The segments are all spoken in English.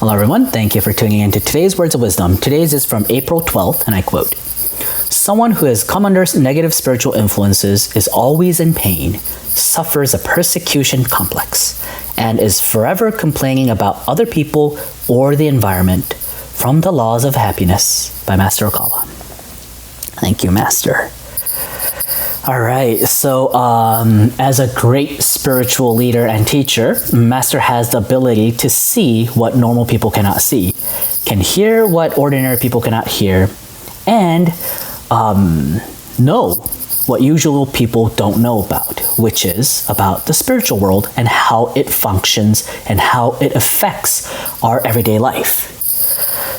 Hello everyone, thank you for tuning in to today's Words of Wisdom. Today's is from April 12th, and I quote, "Someone who has come under negative spiritual influences is always in pain, suffers a persecution complex, and is forever complaining about other people or the environment. From the Laws of Happiness by Master Okawa." Thank you, Master. All right, so as a great spiritual leader and teacher, Master has the ability to see what normal people cannot see, can hear what ordinary people cannot hear, and know what usual people don't know about, which is about the spiritual world and how it functions and how it affects our everyday life.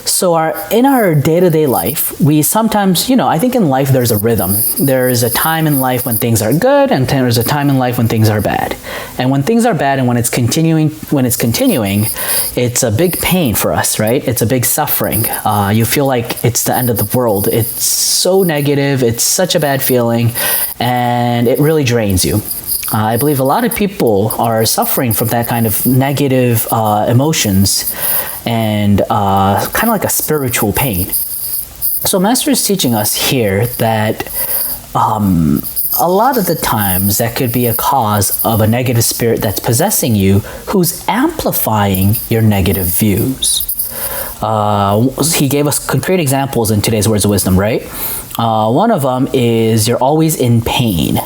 So in our day-to-day life, we sometimes, I think in life there's a rhythm. There's a time in life when things are good, and there's a time in life when things are bad. And when things are bad and when it's continuing, it's a big pain for us, right? It's a big suffering. You feel like it's the end of the world. It's so negative. It's such a bad feeling, and it really drains you. I believe a lot of people are suffering from that kind of negative emotions and kind of like a spiritual pain. So Master is teaching us here that a lot of the times that could be a cause of a negative spirit that's possessing you, who's amplifying your negative views. He gave us concrete examples in today's Words of Wisdom, right? One of them is you're always in pain.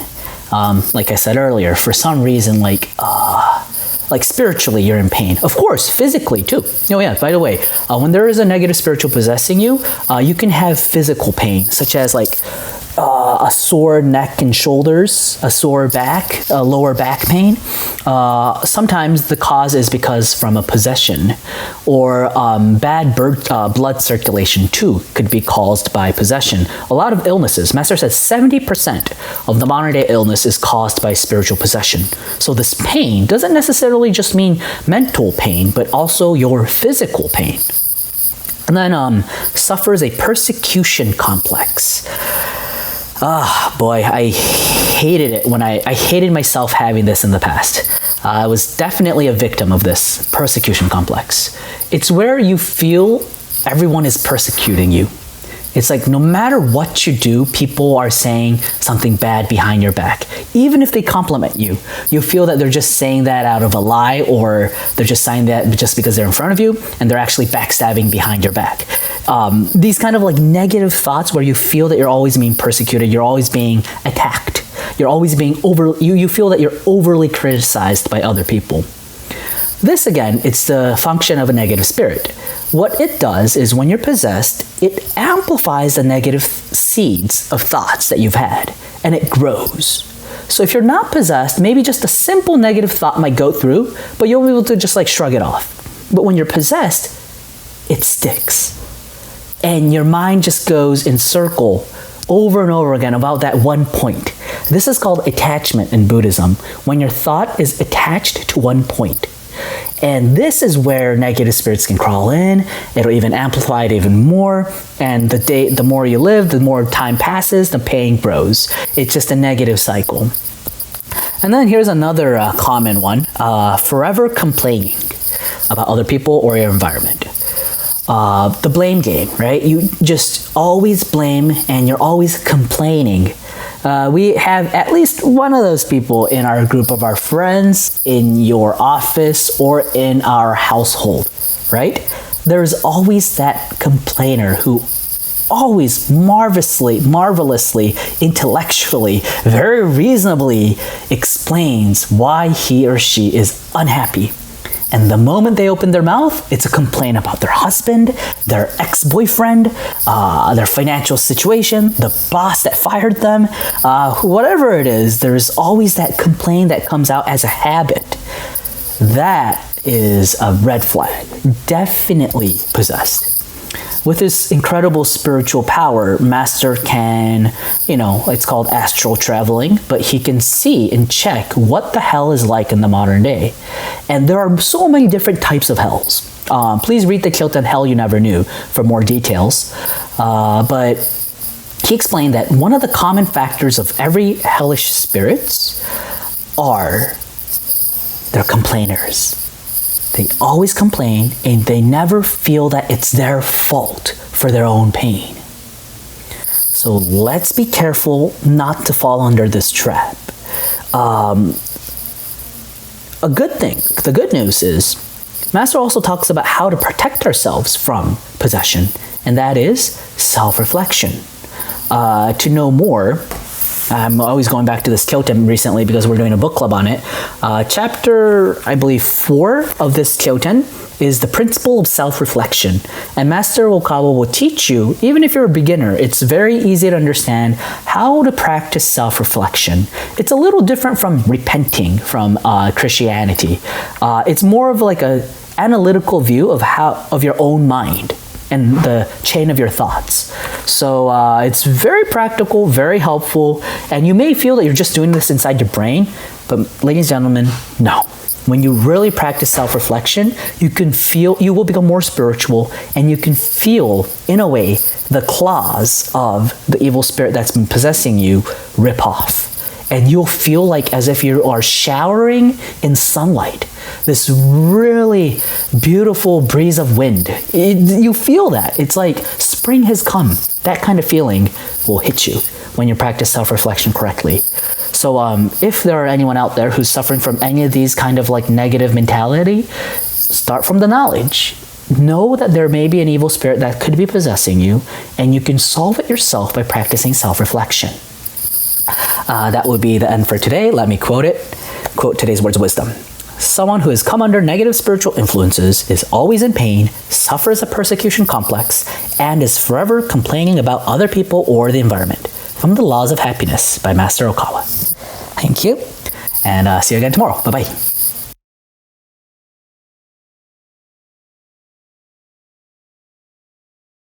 Like I said earlier, for some reason, like spiritually, you're in pain. Of course, physically too. Oh yeah, by the way, when there is a negative spiritual possessing you, you can have physical pain, such as like a sore neck and shoulders, a sore back, a lower back pain. Sometimes the cause is because from a possession, or bad blood circulation too could be caused by possession. A lot of illnesses, Master says 70% of the modern day illness is caused by spiritual possession. So this pain doesn't necessarily just mean mental pain, but also your physical pain. And then suffers a persecution complex. Boy, I hated it when I hated myself having this in the past. I was definitely a victim of this persecution complex. It's where you feel everyone is persecuting you. It's like no matter what you do, people are saying something bad behind your back. Even if they compliment you, you feel that they're just saying that out of a lie, or they're just saying that just because they're in front of you, and they're actually backstabbing behind your back. These kind of like negative thoughts where you feel that you're always being persecuted, you're always being attacked, you're always being you feel that you're overly criticized by other people. This again, it's the function of a negative spirit. What it does is when you're possessed, it amplifies the negative seeds of thoughts that you've had, and it grows. So if you're not possessed, maybe just a simple negative thought might go through, but you'll be able to just like shrug it off. But when you're possessed, it sticks. And your mind just goes in circle over and over again about that one point. This is called attachment in Buddhism, when your thought is attached to one point. And this is where negative spirits can crawl in. It'll even amplify it even more. And the more you live, the more time passes, the pain grows. It's just a negative cycle. And then here's another common one. Forever complaining about other people or your environment. The blame game, right? You just always blame and you're always complaining. We have at least one of those people in our group of our friends, in your office, or in our household, right? There's always that complainer who always marvelously, intellectually, very reasonably explains why he or she is unhappy. And the moment they open their mouth, it's a complaint about their husband, their ex-boyfriend, their financial situation, the boss that fired them, whatever it is, there's always that complaint that comes out as a habit. That is a red flag, definitely possessed. With this incredible spiritual power, Master can, it's called astral traveling, but he can see and check what the hell is like in the modern day. And there are so many different types of hells. Please read the Kiltan Hell You Never Knew for more details. But he explained that one of the common factors of every hellish spirits are they're complainers. They always complain, and they never feel that it's their fault for their own pain. So let's be careful not to fall under this trap. A good thing, the good news is, Master also talks about how to protect ourselves from possession, and that is self-reflection. To know more, I'm always going back to this Kyoten recently because we're doing a book club on it. Chapter, I believe, 4 of this Kyoten is the principle of self-reflection. And Master Okawa will teach you, even if you're a beginner, it's very easy to understand how to practice self-reflection. It's a little different from repenting from Christianity. It's more of like an analytical view of your own mind and the chain of your thoughts. So it's very practical, very helpful, and you may feel that you're just doing this inside your brain, but ladies and gentlemen, no. When you really practice self-reflection, you will become more spiritual, and you can feel, in a way, the claws of the evil spirit that's been possessing you rip off. And you'll feel like as if you are showering in sunlight. This really beautiful breeze of wind. You feel that. It's like spring has come. That kind of feeling will hit you when you practice self-reflection correctly. So if there are anyone out there who's suffering from any of these kind of like negative mentality, start from the knowledge. Know that there may be an evil spirit that could be possessing you, and you can solve it yourself by practicing self-reflection. That would be the end for today. Let me quote it. Quote today's words of wisdom. Someone who has come under negative spiritual influences is always in pain, suffers a persecution complex, and is forever complaining about other people or the environment. From the Laws of Happiness by Master Okawa. Thank you, and see you again tomorrow. Bye-bye.